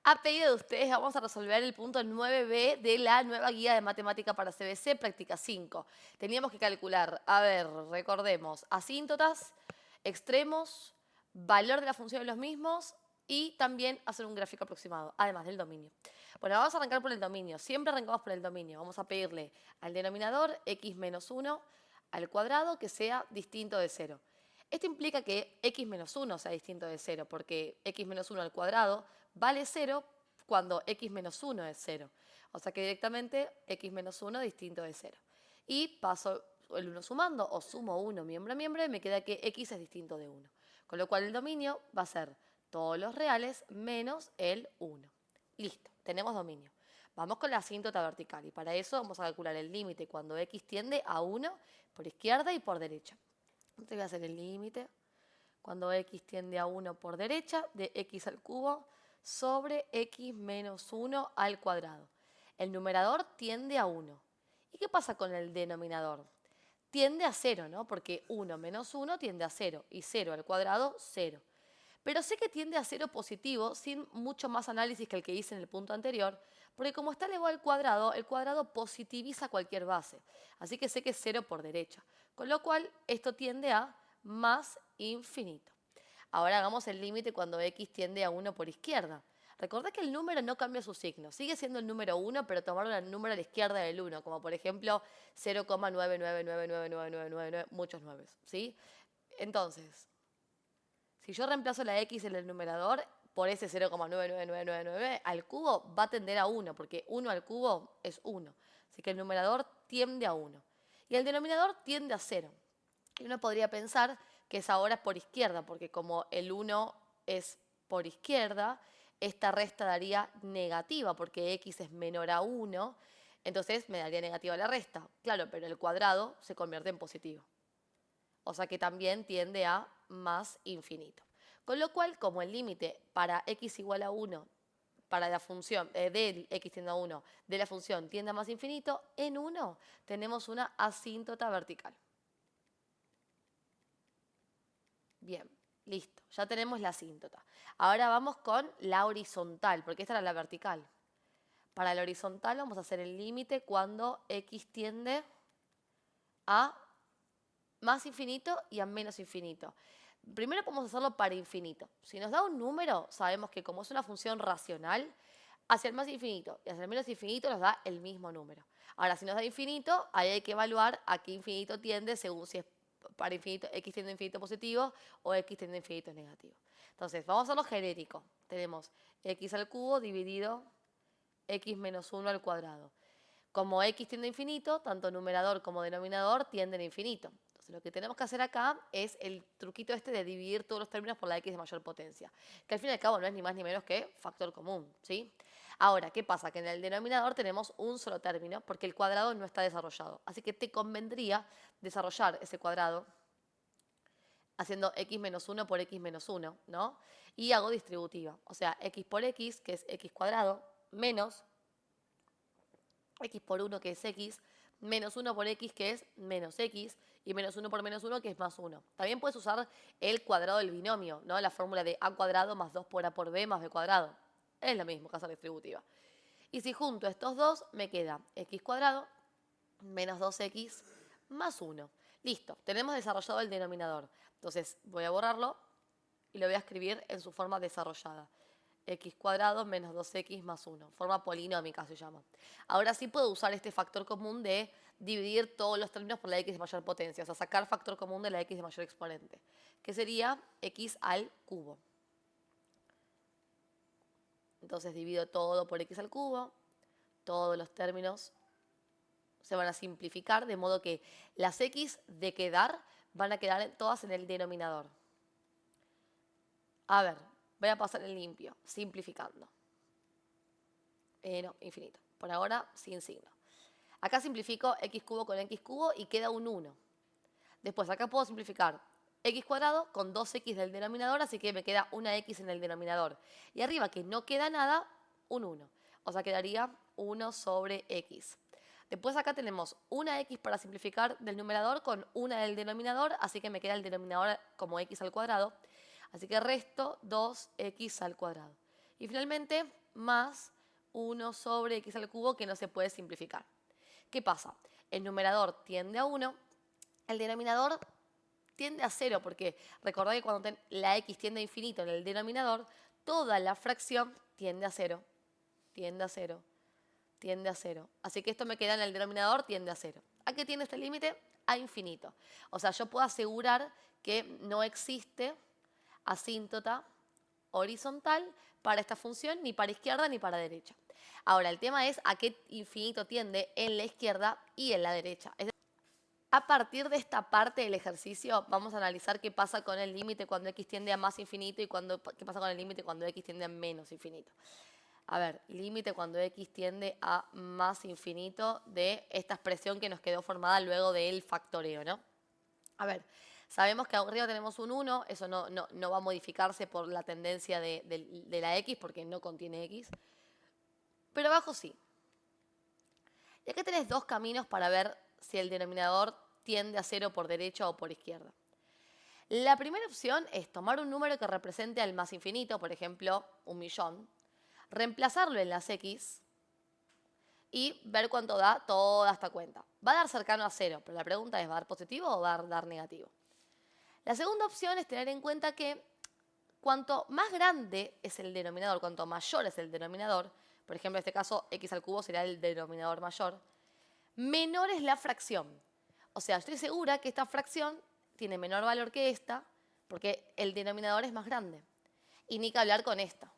A pedido de ustedes vamos a resolver el punto 9b de la nueva guía de matemática para CBC, práctica 5. Teníamos que calcular, a ver, recordemos, asíntotas, extremos, valor de la función de los mismos y también hacer un gráfico aproximado, además del dominio. Bueno, vamos a arrancar por el dominio. Siempre arrancamos por el dominio. Vamos a pedirle al denominador x menos 1 al cuadrado que sea distinto de 0. Esto implica que x menos 1 sea distinto de 0, porque x menos 1 al cuadrado vale 0 cuando x menos 1 es 0. O sea que directamente x menos 1 distinto de 0. Y paso el 1 sumando, o sumo 1 miembro a miembro, y me queda que x es distinto de 1. Con lo cual el dominio va a ser todos los reales menos el 1. Listo, tenemos dominio. Vamos con la asíntota vertical, y para eso vamos a calcular el límite cuando x tiende a 1 por izquierda y por derecha. Entonces voy a hacer el límite cuando x tiende a 1 por derecha de x al cubo sobre x menos 1 al cuadrado. El numerador tiende a 1. ¿Y qué pasa con el denominador? Tiende a 0, ¿no? Porque 1 menos 1 tiende a 0 y 0 al cuadrado, 0. Pero sé que tiende a 0 positivo sin mucho más análisis que el que hice en el punto anterior, porque como está elevado al cuadrado, el cuadrado positiviza cualquier base. Así que sé que es 0 por derecha. Con lo cual, esto tiende a más infinito. Ahora hagamos el límite cuando x tiende a 1 por izquierda. Recordá que el número no cambia su signo. Sigue siendo el número 1, pero tomaron el número a la izquierda del 1, como por ejemplo 0,9999999, muchos 9, ¿sí? Entonces, si yo reemplazo la x en el numerador por ese 0,99999 al cubo, va a tender a 1, porque 1 al cubo es 1. Así que el numerador tiende a 1. Y el denominador tiende a 0. Y uno podría pensar que es ahora por izquierda, porque como el 1 es por izquierda, esta resta daría negativa, porque x es menor a 1, entonces me daría negativa la resta. Claro, pero el cuadrado se convierte en positivo. O sea que también tiende a más infinito. Con lo cual, como el límite para x igual a 1, para la función del x tiende a 1, de la función tiende a más infinito, en 1 tenemos una asíntota vertical. Bien, listo, ya tenemos la asíntota. Ahora vamos con la horizontal, porque esta era la vertical. Para la horizontal vamos a hacer el límite cuando x tiende a más infinito y a menos infinito. Primero podemos hacerlo para infinito. Si nos da un número, sabemos que como es una función racional, hacia el más infinito y hacia el menos infinito nos da el mismo número. Ahora, si nos da infinito, ahí hay que evaluar a qué infinito tiende según si es para infinito, x tiende a infinito positivo o x tiende a infinito negativo. Entonces, vamos a hacerlo genérico. Tenemos x al cubo dividido x menos 1 al cuadrado. Como x tiende a infinito, tanto numerador como denominador tienden a infinito. Entonces lo que tenemos que hacer acá es el truquito este de dividir todos los términos por la x de mayor potencia, que al fin y al cabo no es ni más ni menos que factor común, ¿sí? Ahora, ¿qué pasa? Que en el denominador tenemos un solo término porque el cuadrado no está desarrollado. Así que te convendría desarrollar ese cuadrado haciendo x menos 1 por x menos 1, ¿no? Y hago distributiva, o sea, x por x, que es x cuadrado, menos x por 1 que es x, menos 1 por x que es menos x, y menos 1 por menos 1 que es más 1. También puedes usar el cuadrado del binomio, ¿no? La fórmula de a cuadrado más 2 por a por b más b cuadrado. Es lo mismo que hacer distributiva. Y si junto estos dos, me queda x cuadrado menos 2x más 1. Listo, tenemos desarrollado el denominador. Entonces voy a borrarlo y lo voy a escribir en su forma desarrollada. X cuadrado menos 2x más 1. Forma polinómica se llama. Ahora sí puedo usar este factor común de dividir todos los términos por la x de mayor potencia. O sea, sacar factor común de la x de mayor exponente. Que sería x al cubo. Entonces divido todo por x al cubo. Todos los términos se van a simplificar, de modo que las x de quedar van a quedar todas en el denominador. A ver, voy a pasar en limpio, simplificando. No, infinito. Por ahora, sin signo. Acá simplifico x cubo con x cubo y queda un 1. Después acá puedo simplificar x cuadrado con 2x del denominador, así que me queda una x en el denominador. Y arriba, que no queda nada, un 1. O sea, quedaría 1 sobre x. Después acá tenemos una x para simplificar del numerador con una del denominador, así que me queda el denominador como x al cuadrado. Así que resto 2x al cuadrado. Y finalmente más 1 sobre x al cubo, que no se puede simplificar. ¿Qué pasa? El numerador tiende a 1, el denominador tiende a 0, porque recordad que cuando la x tiende a infinito en el denominador, toda la fracción tiende a 0, tiende a 0, tiende a 0. Así que esto me queda en el denominador, tiende a 0. ¿A qué tiende este límite? A infinito. O sea, yo puedo asegurar que no existe asíntota horizontal para esta función, ni para izquierda ni para derecha. Ahora, el tema es a qué infinito tiende en la izquierda y en la derecha. A partir de esta parte del ejercicio vamos a analizar qué pasa con el límite cuando x tiende a más infinito y qué pasa con el límite cuando x tiende a menos infinito. A ver, límite cuando x tiende a más infinito de esta expresión que nos quedó formada luego del factoreo, ¿no? A ver, sabemos que arriba tenemos un 1, eso no va a modificarse por la tendencia de la x porque no contiene x, pero abajo sí. Y acá tenés dos caminos para ver si el denominador tiende a 0 por derecha o por izquierda. La primera opción es tomar un número que represente al más infinito, por ejemplo, 1.000.000, reemplazarlo en las x y ver cuánto da toda esta cuenta. Va a dar cercano a 0, pero la pregunta es, ¿va a dar positivo o va a dar negativo? La segunda opción es tener en cuenta que cuanto más grande es el denominador, cuanto mayor es el denominador, por ejemplo, en este caso x al cubo sería el denominador mayor, menor es la fracción. O sea, estoy segura que esta fracción tiene menor valor que esta porque el denominador es más grande. Y ni que hablar con esta.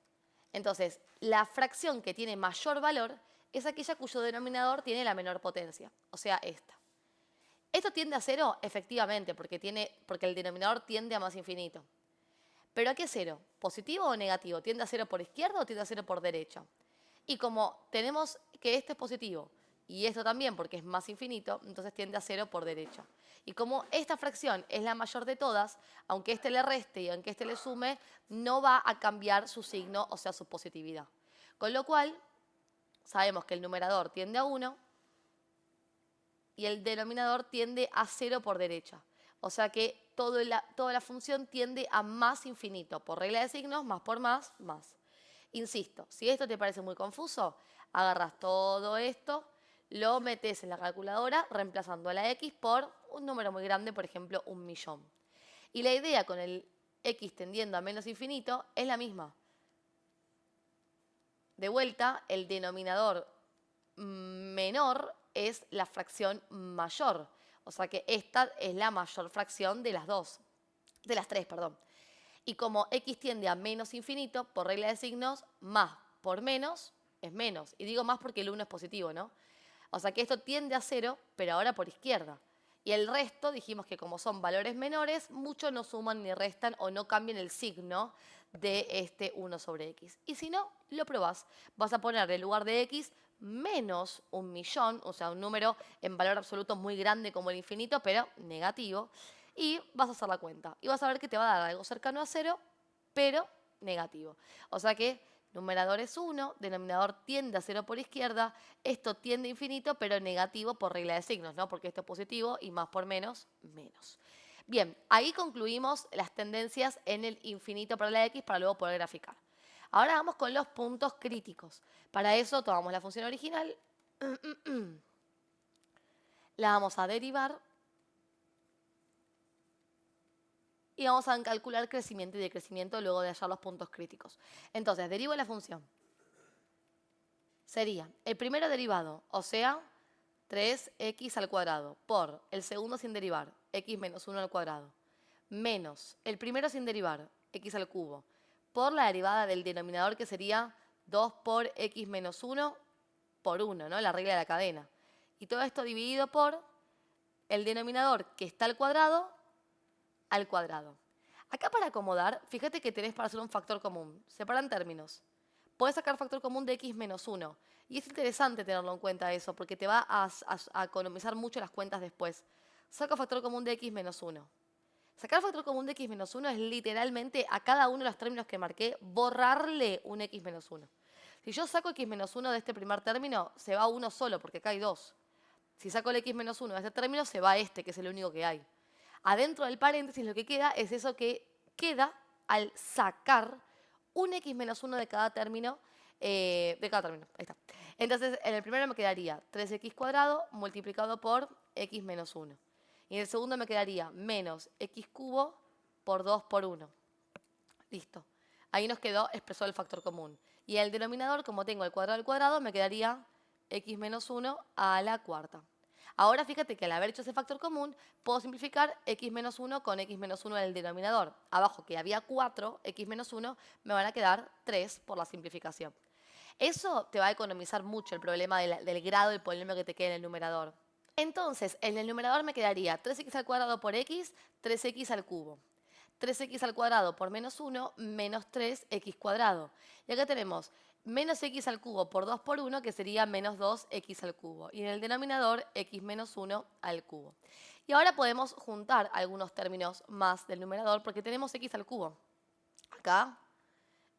Entonces, la fracción que tiene mayor valor es aquella cuyo denominador tiene la menor potencia, o sea, esta. ¿Esto tiende a 0? Efectivamente, porque el denominador tiende a más infinito. ¿Pero a qué 0? ¿Positivo o negativo? ¿Tiende a 0 por izquierda o tiende a 0 por derecha? Y como tenemos que este es positivo y esto también porque es más infinito, entonces tiende a 0 por derecha. Y como esta fracción es la mayor de todas, aunque este le reste y aunque este le sume, no va a cambiar su signo, o sea, su positividad. Con lo cual, sabemos que el numerador tiende a 1 y el denominador tiende a 0 por derecha. O sea que toda la función tiende a más infinito. Por regla de signos, más por más, más. Insisto, si esto te parece muy confuso, agarras todo esto, lo metes en la calculadora reemplazando a la x por un número muy grande, por ejemplo, 1.000.000. Y la idea con el x tendiendo a menos infinito es la misma. De vuelta, el denominador menor es la fracción mayor. O sea que esta es la mayor fracción de las tres, perdón. Y como x tiende a menos infinito, por regla de signos, más por menos es menos. Y digo más porque el 1 es positivo, ¿no? O sea que esto tiende a 0, pero ahora por izquierda. Y el resto, dijimos que como son valores menores, mucho no suman ni restan o no cambian el signo de este 1 sobre x. Y si no, lo probás. Vas a poner en lugar de x menos 1.000.000, o sea, un número en valor absoluto muy grande como el infinito, pero negativo. Y vas a hacer la cuenta. Y vas a ver que te va a dar algo cercano a 0, pero negativo. O sea que numerador es 1, denominador tiende a 0 por izquierda, esto tiende a infinito, pero negativo por regla de signos, ¿no? Porque esto es positivo y más por menos, menos. Bien, ahí concluimos las tendencias en el infinito para la x para luego poder graficar. Ahora vamos con los puntos críticos. Para eso tomamos la función original, la vamos a derivar y vamos a calcular crecimiento y decrecimiento luego de hallar los puntos críticos. Entonces, derivo la función. Sería el primero derivado, o sea, 3x al cuadrado, por el segundo sin derivar, x menos 1 al cuadrado, menos el primero sin derivar, x al cubo, por la derivada del denominador que sería 2 por x menos 1 por 1, ¿no? La regla de la cadena. Y todo esto dividido por el denominador que está al cuadrado. Acá para acomodar, fíjate que tenés para hacer un factor común. Separan términos. Puedes sacar factor común de x menos 1. Y es interesante tenerlo en cuenta eso, porque te va a economizar mucho las cuentas después. Saco factor común de x menos 1. Sacar factor común de x menos 1 es literalmente a cada uno de los términos que marqué borrarle un x menos 1. Si yo saco x menos 1 de este primer término, se va uno solo, porque acá hay dos. Si saco el x menos 1 de este término, se va este, que es el único que hay. Adentro del paréntesis lo que queda es eso que queda al sacar un x menos 1 de cada término De cada término, ahí está. Entonces, en el primero me quedaría 3x cuadrado multiplicado por x menos 1. Y en el segundo me quedaría menos x cubo por 2 por 1. Listo. Ahí nos quedó expresado el factor común. Y en el denominador, como tengo el cuadrado al cuadrado, me quedaría x menos 1 a la cuarta. Ahora fíjate que al haber hecho ese factor común, puedo simplificar x menos 1 con x menos 1 en el denominador. Abajo, que había 4, x menos 1, me van a quedar 3 por la simplificación. Eso te va a economizar mucho el problema del grado del polinomio que te quede en el numerador. Entonces, en el numerador me quedaría 3x al cuadrado por x, 3x al cubo. 3x al cuadrado por menos 1, menos 3x cuadrado. Y acá tenemos menos x al cubo por 2 por 1, que sería menos 2x al cubo. Y en el denominador, x menos 1 al cubo. Y ahora podemos juntar algunos términos más del numerador, porque tenemos x al cubo. Acá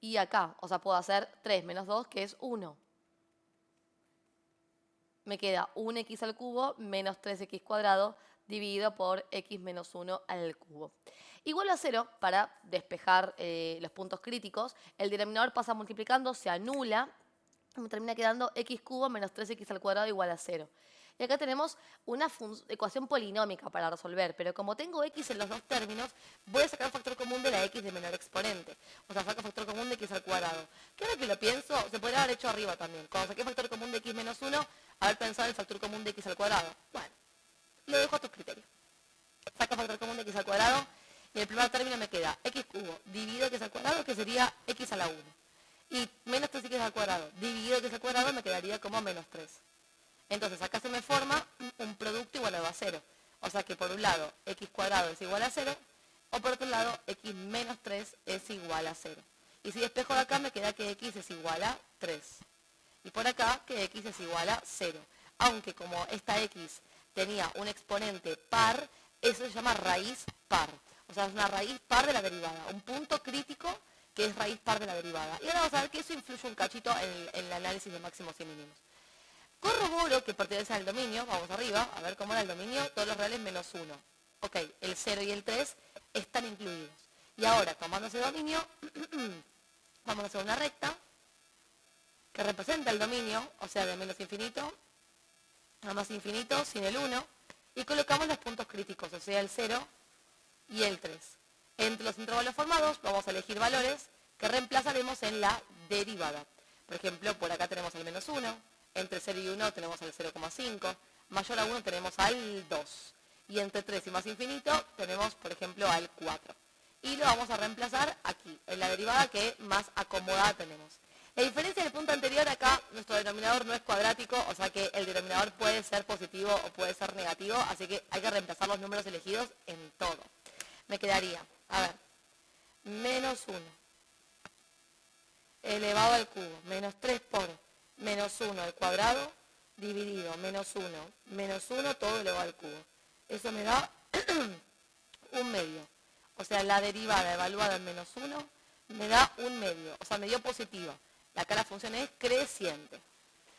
y acá. O sea, puedo hacer 3 menos 2, que es 1. Me queda 1x al cubo menos 3x cuadrado dividido por x menos 1 al cubo. Igual a 0, para despejar los puntos críticos, el denominador pasa multiplicando, se anula, y me termina quedando x cubo menos 3x al cuadrado igual a 0. Y acá tenemos una ecuación polinómica para resolver, pero como tengo x en los dos términos, voy a sacar factor común de la x de menor exponente. O sea, saco factor común de x al cuadrado. Que ahora que lo pienso, se podría haber hecho arriba también. Cuando saqué factor común de x menos 1, haber pensado en el factor común de x al cuadrado. Bueno, lo dejo a tus criterios. Saco factor común de x al cuadrado y en el primer término me queda x cubo dividido x al cuadrado, que sería x a la 1. Y menos 3x al cuadrado dividido x al cuadrado me quedaría como menos 3. Entonces acá se me forma un producto igual a 0. O sea que por un lado x cuadrado es igual a 0, o por otro lado x menos 3 es igual a 0. Y si despejo de acá me queda que x es igual a 3. Y por acá que x es igual a 0. Aunque como esta x tenía un exponente par, eso se llama raíz par. O sea, es una raíz par de la derivada. Un punto crítico que es raíz par de la derivada. Y ahora vamos a ver que eso influye un cachito en el análisis de máximos y mínimos. Corroboro que pertenece al dominio, vamos arriba, a ver cómo era el dominio, todos los reales menos 1. Ok, el 0 y el 3 están incluidos. Y ahora, tomando ese dominio, vamos a hacer una recta que representa el dominio, o sea, de menos infinito a más infinito sin el 1, y colocamos los puntos críticos, o sea, el 0 y el 3. Entre los intervalos formados vamos a elegir valores que reemplazaremos en la derivada. Por ejemplo, por acá tenemos el menos 1, entre 0 y 1 tenemos el 0,5, mayor a 1 tenemos al 2, y entre 3 y más infinito tenemos, por ejemplo, al 4. Y lo vamos a reemplazar aquí, en la derivada que más acomodada tenemos. La diferencia del punto anterior, acá nuestro denominador no es cuadrático, o sea que el denominador puede ser positivo o puede ser negativo, así que hay que reemplazar los números elegidos en todo. Me quedaría, a ver, menos 1 elevado al cubo, menos 3 por menos 1 al cuadrado, dividido menos 1 todo elevado al cubo. Eso me da un medio. O sea, la derivada evaluada en menos 1 me da un medio, o sea, me dio positiva. Acá la función es creciente.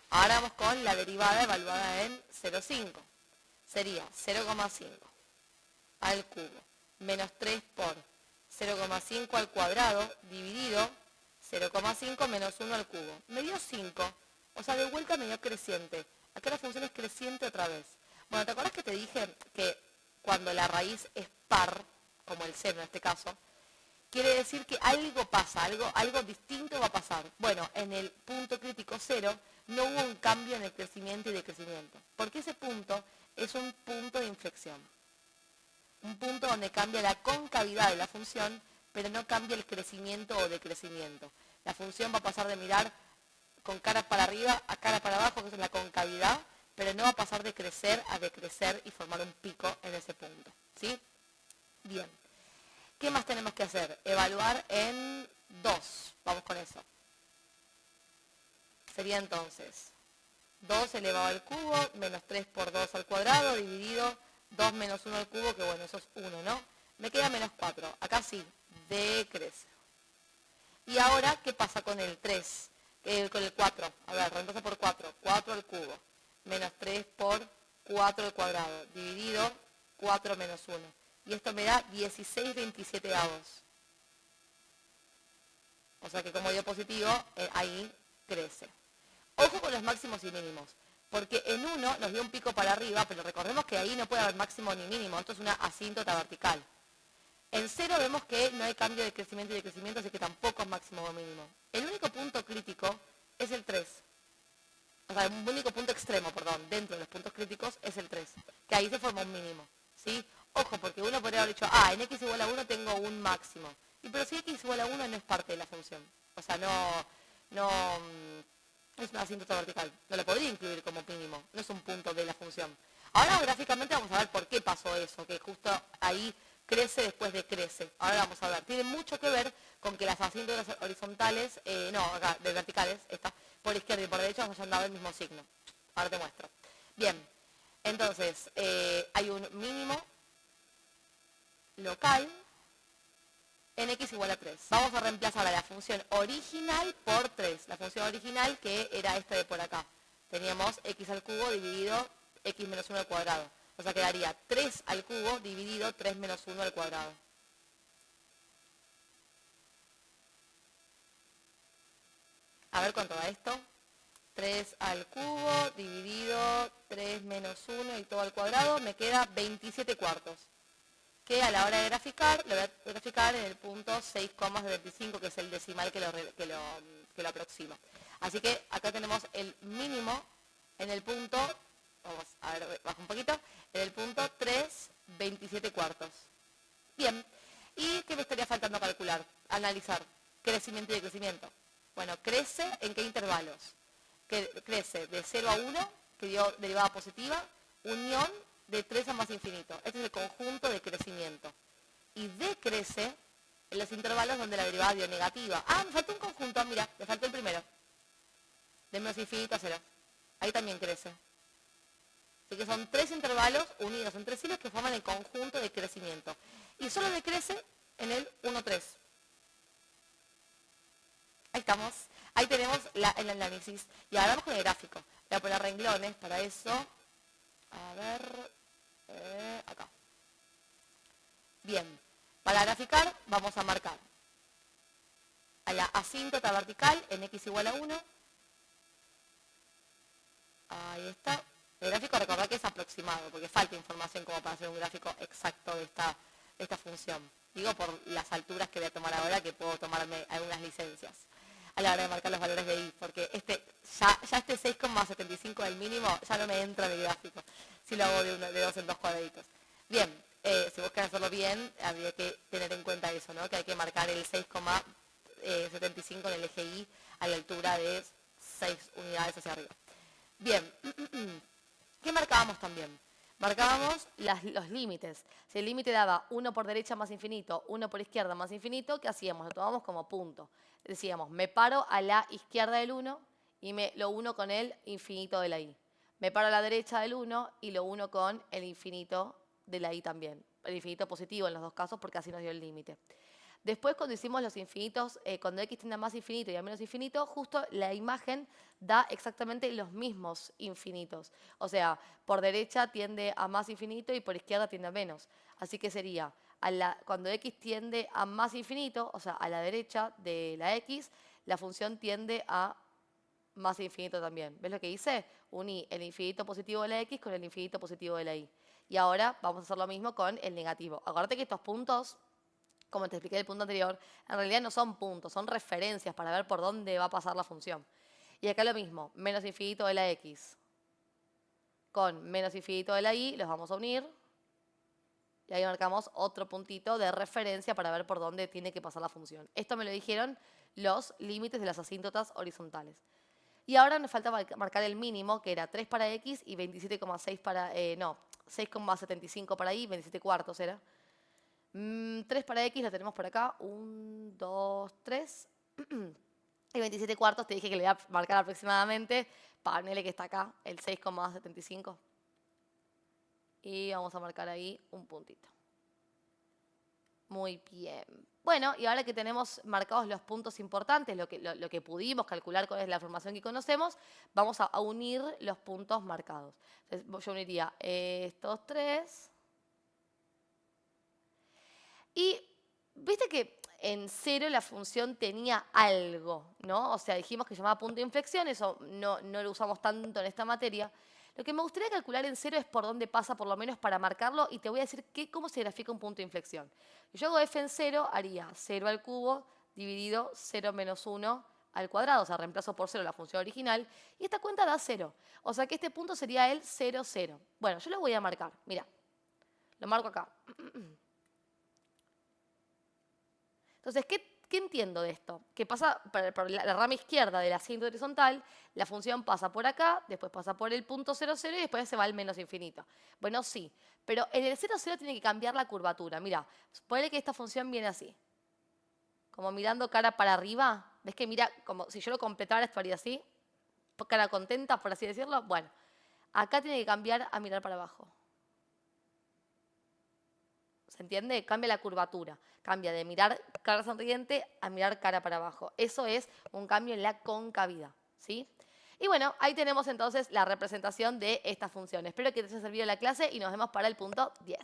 Ahora vamos con la derivada evaluada en 0,5. Sería 0,5 al cubo menos 3 por 0,5 al cuadrado dividido 0,5 menos 1 al cubo. Me dio 5, o sea, de vuelta me dio creciente. Acá la función es creciente otra vez. Bueno, ¿te acuerdas que te dije que cuando la raíz es par, como el 0 en este caso, quiere decir que algo pasa, algo distinto va a pasar? Bueno, en el punto crítico 0 no hubo un cambio en el crecimiento y decrecimiento, porque ese punto es un punto de inflexión. Un punto donde cambia la concavidad de la función, pero no cambia el crecimiento o decrecimiento. La función va a pasar de mirar con cara para arriba a cara para abajo, que es la concavidad, pero no va a pasar de crecer a decrecer y formar un pico en ese punto. ¿Sí? Bien. ¿Qué más tenemos que hacer? Evaluar en 2. Vamos con eso. Sería entonces 2 elevado al cubo, menos 3 por 2 al cuadrado, dividido 2 menos 1 al cubo, que bueno, eso es 1, ¿no? Me queda menos 4. Acá sí, decrece. Y ahora, ¿qué pasa con el 3? Con el 4. A ver, reemplaza por 4. 4 al cubo, menos 3 por 4 al cuadrado, dividido 4 menos 1. Y esto me da 16/27. O sea que como dio positivo, ahí crece. Ojo con los máximos y mínimos, porque en 1 nos dio un pico para arriba, pero recordemos que ahí no puede haber máximo ni mínimo, esto es una asíntota vertical. En 0 vemos que no hay cambio de crecimiento y decrecimiento, así que tampoco es máximo o mínimo. El único punto crítico es el 3. O sea, el único punto extremo, perdón, dentro de los puntos críticos es el 3, que ahí se forma un mínimo, ¿sí? Ojo, porque uno podría haber dicho, en x igual a 1 tengo un máximo. Y pero si x igual a 1 no es parte de la función. O sea, no es una asíntota vertical. No lo podría incluir como mínimo, no es un punto de la función. Ahora gráficamente vamos a ver por qué pasó eso, que justo ahí crece después de crece. Ahora vamos a ver. Tiene mucho que ver con que las asíntotas horizontales, acá, de verticales, esta, por izquierda y por derecha nos hayan dado el mismo signo. Ahora te muestro. Bien, entonces, hay un mínimo local en x igual a 3. Vamos a reemplazar a la función original por 3. La función original que era esta de por acá. Teníamos x al cubo dividido x menos 1 al cuadrado. O sea, quedaría 3 al cubo dividido 3 menos 1 al cuadrado. A ver cuánto da esto. 3 al cubo dividido 3 menos 1 y todo al cuadrado. Me queda 27 cuartos. Que a la hora de graficar, lo voy a graficar en el punto 6,75, que es el decimal que lo aproxima. Así que acá tenemos el mínimo en el punto, vamos a ver, bajo un poquito, en el punto 3, 27 cuartos. Bien, ¿y qué me estaría faltando calcular? Analizar crecimiento y decrecimiento. Bueno, ¿crece en qué intervalos? Que crece de 0 a 1, que dio derivada positiva, unión de 3 a más infinito. Este es el conjunto de crecimiento. Y decrece en los intervalos donde la derivada dio negativa. Me faltó un conjunto, mira, me faltó el primero. De menos infinito a 0. Ahí también crece. Así que son 3 intervalos unidos entre hilos que forman el conjunto de crecimiento. Y solo decrece en el 1, 3. Ahí estamos. Ahí tenemos el análisis. Y ahora vamos con el gráfico. Voy a poner renglones para eso. A ver, acá. Bien, para graficar vamos a marcar a la asíntota vertical en x igual a 1. Ahí está. El gráfico, recordad que es aproximado, porque falta información como para hacer un gráfico exacto de esta función. Digo por las alturas que voy a tomar ahora, que puedo tomarme algunas licencias a la hora de marcar los valores de i, porque ya este 6,75 del mínimo ya no me entra en el gráfico, si lo hago de 2 en 2 cuadraditos. Bien, si vos querés hacerlo bien, habría que tener en cuenta eso, ¿no? Que hay que marcar el 6,75 en el eje y a la altura de 6 unidades hacia arriba. Bien, ¿qué marcábamos también? Marcábamos los límites. Si el límite daba 1 por derecha más infinito, 1 por izquierda más infinito, ¿qué hacíamos? Lo tomábamos como punto. Decíamos, me paro a la izquierda del 1 y lo uno con el infinito de la i. Me paro a la derecha del 1 y lo uno con el infinito de la i también. El infinito positivo en los dos casos porque así nos dio el límite. Después, cuando hicimos los infinitos, cuando x tiende a más infinito y a menos infinito, justo la imagen da exactamente los mismos infinitos. O sea, por derecha tiende a más infinito y por izquierda tiende a menos. Así que sería, cuando x tiende a más infinito, o sea, a la derecha de la x, la función tiende a más infinito también. ¿Ves lo que hice? Uní el infinito positivo de la x con el infinito positivo de la y. Y ahora vamos a hacer lo mismo con el negativo. Acuérdate que estos puntos, como te expliqué en el punto anterior, en realidad no son puntos, son referencias para ver por dónde va a pasar la función. Y acá lo mismo, menos infinito de la x con menos infinito de la y, los vamos a unir. Y ahí marcamos otro puntito de referencia para ver por dónde tiene que pasar la función. Esto me lo dijeron los límites de las asíntotas horizontales. Y ahora nos falta marcar el mínimo, que era 3 para x y 27,6 para... 6,75 para y, 27 cuartos era. 3 para x lo tenemos por acá. 1, 2, 3. Y 27 cuartos te dije que le voy a marcar aproximadamente. Ponele que está acá, el 6,75. Y vamos a marcar ahí un puntito. Muy bien. Bueno, y ahora que tenemos marcados los puntos importantes, lo que pudimos calcular con la información que conocemos, vamos a unir los puntos marcados. Entonces, yo uniría estos tres. Y viste que en 0 la función tenía algo, ¿no? O sea, dijimos que se llamaba punto de inflexión, eso no lo usamos tanto en esta materia. Lo que me gustaría calcular en 0 es por dónde pasa, por lo menos para marcarlo, y te voy a decir cómo se grafica un punto de inflexión. Si yo hago f en 0, haría 0 al cubo dividido 0 menos 1 al cuadrado, o sea, reemplazo por 0 la función original, y esta cuenta da 0. O sea que este punto sería el 0, 0. Bueno, yo lo voy a marcar, mira, lo marco acá. Entonces, ¿qué entiendo de esto? Que pasa por la rama izquierda de la síntesis horizontal, la función pasa por acá, después pasa por el punto 0, 0 y después se va al menos infinito. Bueno, sí, pero en el 0, 0 tiene que cambiar la curvatura. Mira, ponele que esta función viene así, como mirando cara para arriba. ¿Ves que mira, como si yo lo completara esto haría así? Cara contenta, por así decirlo. Bueno, acá tiene que cambiar a mirar para abajo. ¿Se entiende? Cambia la curvatura. Cambia de mirar cara sonriente a mirar cara para abajo. Eso es un cambio en la concavidad, ¿sí? Y bueno, ahí tenemos entonces la representación de esta función. Espero que te haya servido la clase y nos vemos para el punto 10.